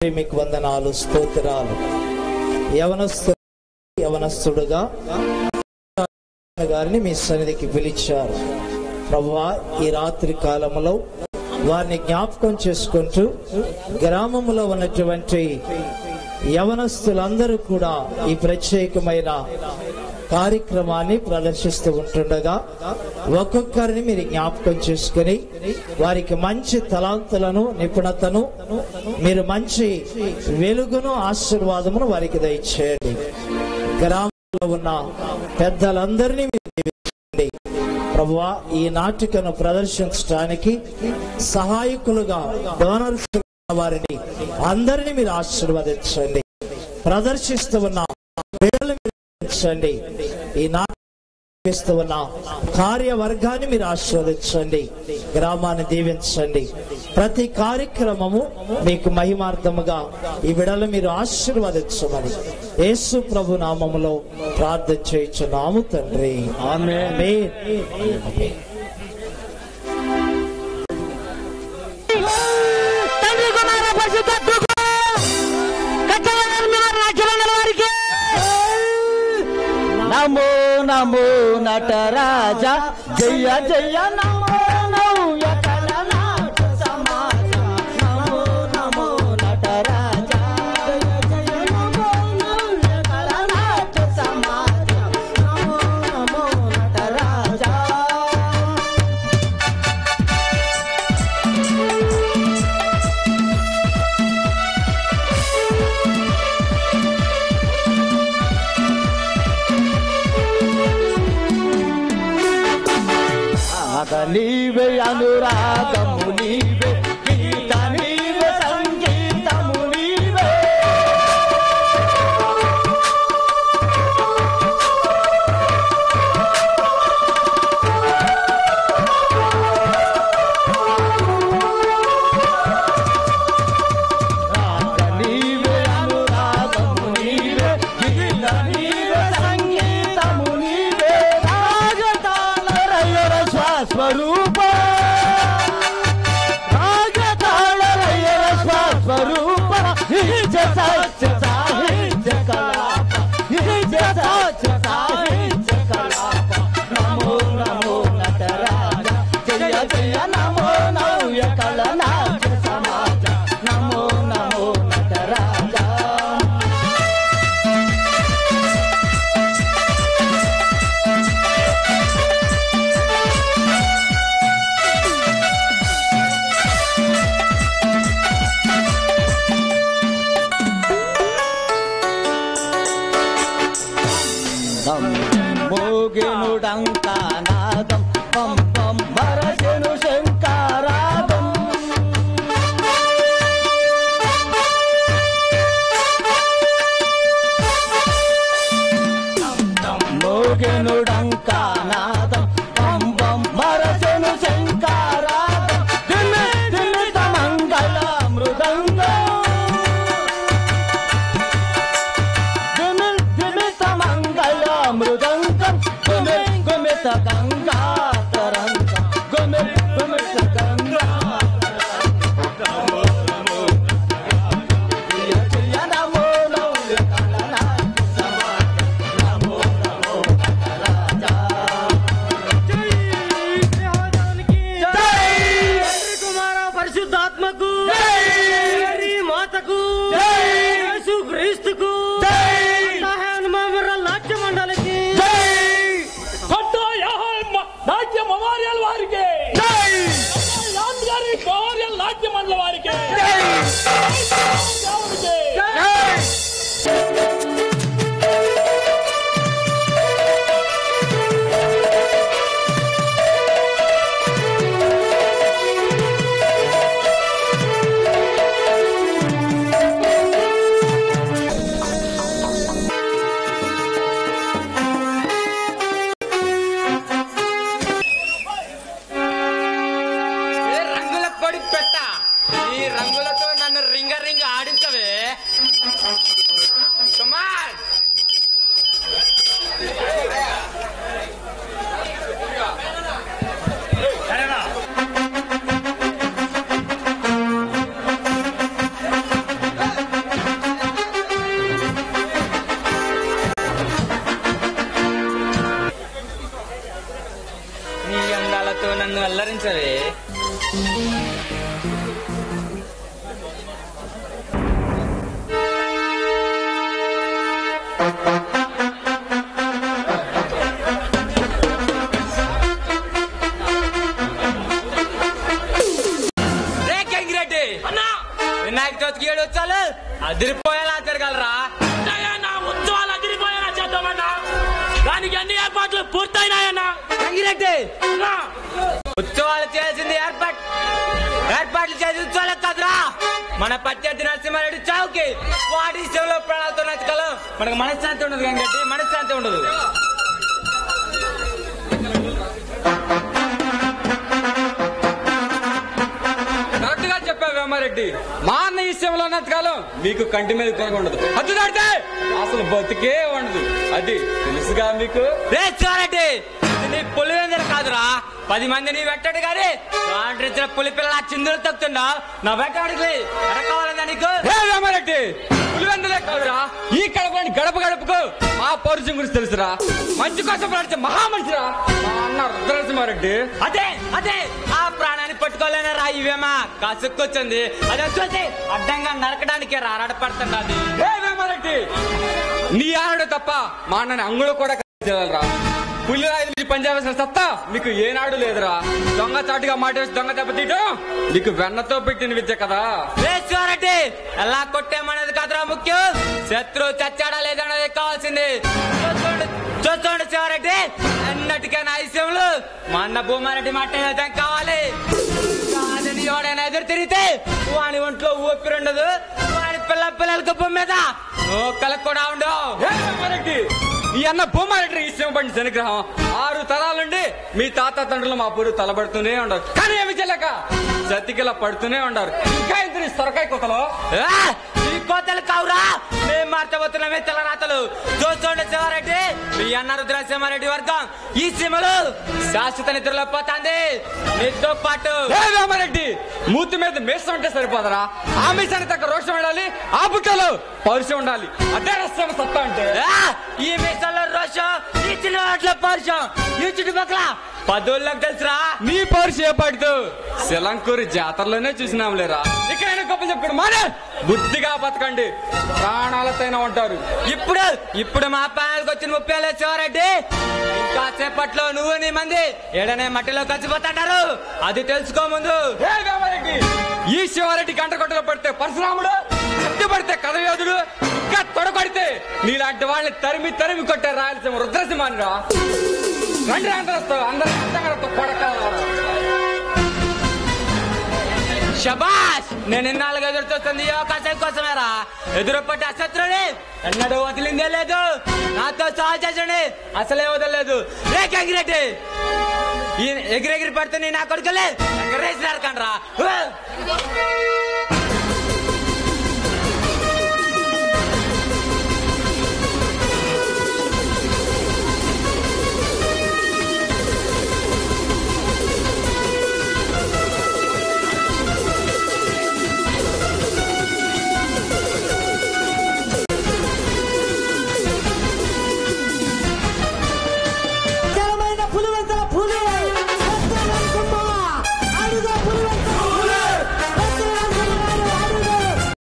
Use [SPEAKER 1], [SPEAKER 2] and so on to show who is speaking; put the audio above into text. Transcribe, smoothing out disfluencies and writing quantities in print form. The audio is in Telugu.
[SPEAKER 1] మీకు వందనాలు, స్తోత్రాలు. యవనస్తుడుగా గారిని మీ సన్నిధికి పిలిచారు ప్రభువా. ఈ రాత్రి కాలంలో వారిని జ్ఞాపకం చేసుకుంటూ గ్రామంలో ఉన్నటువంటి యవనస్తులందరూ కూడా ఈ ప్రత్యేకమైన కార్యక్రమాన్ని ప్రదర్శిస్తూ ఉంటుండగా ఒక్కొక్కరిని మీరు జ్ఞాపకం చేసుకుని వారికి మంచి తలాంతులను, నిపుణతను, మీరు మంచి వెలుగును, ఆశీర్వాదమును వారికి దయచేయండి. గ్రామంలో ఉన్న పెద్దలందరినీ మీరు దీవించండి ప్రభువా. ఈ నాటికను ప్రదర్శించడానికి సహాయకులుగా డోనర్స్ వారిని అందరినీ మీరు ఆశీర్వదించండి. ప్రదర్శిస్తూ ఉన్న పిల్లలు మీరు ఈ నాటిస్తూ ఉన్న కార్యవర్గాన్ని మీరు ఆశీర్వదించండి. గ్రామాన్ని దీవించండి. ప్రతి కార్యక్రమము మీకు మహిమార్థముగా ఈ విడలు మీరు ఆశీర్వదించమని యేసు ప్రభు నామములో ప్రార్థన చేయుచున్నాము తండ్రి, ఆమేన్.
[SPEAKER 2] నమో నమో నటరాజా, జయ జయ నమో నవ్య కళనాట సమాజ. నమో నమో నటరాజా, జయ జయ నమో నవ్య కళనాట సమాజ. నమో నమో నటరాజా. నీవే అనురాగము, నీవే గీత, నీవే సంగీతము, నీవే నీవే అనురాగము, నీవే గీత, నీవే సంగీతము, నీవే రాగతాళరయ్యర స్వరూప, రాగతాళరయ్యర స్వరూప, నిజ సత్య సాహిత్య కలాప, నిజ సత్య సాహిత్య కలాప. నమో నమో నటరాజ, జయ జయ నమో నవ్య కళనాట సమాజ. నమో నమో నటరాజ. మోగినుడంకానాదం పం పం మరసెను శంకారాగం. మోగినుడంకానాదం పం పం మరసెను శంకారాగం. దిమి దిమిత మంగళ మృదంగం, దిమి దిమిత మంగళ మృదంగం. గుమిత గంగా తరంగం, గుమిత గంగా నమో నవ్య కళనాట సమాజ. నమో నమో నటరాజా.
[SPEAKER 3] కుమార పరిశుద్ధాత్మకు, మాతకు, యేసు క్రీస్తుకు, నాట్య మండలికి,
[SPEAKER 4] నాట్య మెమోరియల్ వారికి, మెమోరియల్ నాట్య మండలి వారికి.
[SPEAKER 5] ఉత్సవాలు అదిరిపోయేలా జరగలరా.
[SPEAKER 4] నా ఉత్సవాలు అదిరిపోయేలా చేద్దామన్నా. దానికి అన్ని ఏర్పాట్లు పూర్తయినాయన్నా.
[SPEAKER 5] రంగిరెడ్డి ఉత్సవాలు చేయాల్సింది ఏర్పాట్లు చేసి ఉత్సవాలు కాదురా. మన ప్రత్యర్థి నరసింహారెడ్డి చావుకి వాటి విషయంలో ప్రాణాలతో నచ్చగలం. మనకు మనశ్శాంతి ఉండదు రంగిరెడ్డి, మనశ్శాంతి ఉండదు. కరెక్ట్ గా చెప్పావు వేమారెడ్డి. మా అన్న విషయంలో ఉన్నంతకాలం మీకు కంటి మీద కొనకుండదు. అద్దు దాడితే అసలు బతికే ఉండదు. అది తెలుసుగా మీకు. నీ పులివెందరు కాదురా, 10 మందిని వెట్టాడు గాని ఇచ్చిన పులి పిల్లల చిందులు తగ్గుతుండా. నా వెట్టాడికి కావాలన్నా నీకు? వేమారెడ్డి పులివెందులే కాదురా, ఈ కడపని గడప గడపకు మా పౌరుషం గురించి తెలుసురా. మంచి కోసం ప్రాణించే మహామనిషిరా మా అన్న రుద్రనరసింహారెడ్డి. అదే ఆ ప్రాణాన్ని పట్టుకోలేని రా ఇవేమా కసుక్కొచ్చింది. అది వచ్చేసి అడ్డంగా నరకడానికి రారాడపడుతున్నది. వేమారెడ్డి నీ ఆడు తప్ప మా అన్నని అంగుడు కూడా రా. పులి రాయి పనిచేయాల్సిన సత్తా మీకు ఏనాడు లేదురా. దొంగ చాటుగా మాట వేసి దొంగ దెబ్బతీయటం నీకు వెన్నతో పెట్టిన విద్య కదా. రెడ్డి ఎలా కొట్టేమనేది కదరా ముఖ్యం, శత్రువు చచ్చాడా లేదనేది కావాల్సింది. చూస్తుండు శివారెడ్డి, అన్నటికే నా విషయంలో మా అన్న భూమారెడ్డి మాట కావాలి. కాదని ఎవడైనా ఎదురు తిరిగితే వాని ఒంట్లో ఊపిరుండదు, వాని పిల్లల గుప్పం మీద నోకలకు కూడా ఉండవు. ఈ అన్న భూమారెడ్డి ఇష్టం పడిన శనిగ్రహం 6 తరాల నుండి మీ తాత తండ్రులు మా పూరు తలబడుతూనే ఉండరు. కానీ ఏమి చెల్లక సతికిలా పడుతూనే ఉండరు. ఇంకా ఇంత సొరకాయ కోతలు ఈ కోతలు కావురా, మేము మార్చబోతున్నామే తెల్లరాతలు. చూస్తుండే శివారెడ్డి, మీ అన్న రుద్రసింహారెడ్డి వర్గం ఈ సీమలు శాశ్వత నిద్రలో పోతాంది. నీతో పాటు రామారెడ్డి మూతి మీద మీసం ఉంటే సరిపోదరా. ఆ మీసానికి తగ్గ రోషం ఉండాలి, ఆ బుట్టలో పౌరుషం ఉండాలి. అదే రసం సత్తా అంటే. ఈ మీసాల్లో రోషం, ఈ చిన్న పౌరుషం, ఈ చుట్టుపక్కల 10 ఊళ్ళకి తెలుసురా నీ పౌరుషం ఏ పాటుతో. శిలంకూరి జాతరలోనే చూసినాంలేరా. ఇక్కడైనా గొప్పలు చెప్పుడు మానే బుద్ధిగా బతకండి, ప్రాణాలతోనే ఉంటారు. ఇప్పుడు మా ప్రాణాలకు వచ్చిన 30 ఏళ్ళ శివారెడ్డి, ఇంకా సేపట్లో నువ్వు నీ మంది ఏడనే మట్టిలో కలిసిపోతాడారు. అది తెలుసుకో ముందు. ఈ శివారెడ్డి గంట కొట్టలో పడితే పరశురాముడు, కత్తి పడితే కథయోధుడు, ఇంకా తొడగొడితే నీలాంటి వాళ్ళని తరిమి తరిమి కొట్టే రాయలసీమ రుద్రసింహాన్ని రా. రండి అందరూ కొడక. శబాష్, నేను ఇన్నాళ్ళుగా ఎదురు చూస్తుంది ఈ అవకాశం కోసమేరా. ఎదురుపట్టి అశత్రుని ఎన్నడూ వదిలిందే లేదు, నాతో సవాల్ చేసండి అసలే వదలలేదు. రే కంగిరెడ్డి, ఎగిరెగిరి పడుతుంది నా కొడుకులే ఎగరేసినారు కండ్రా.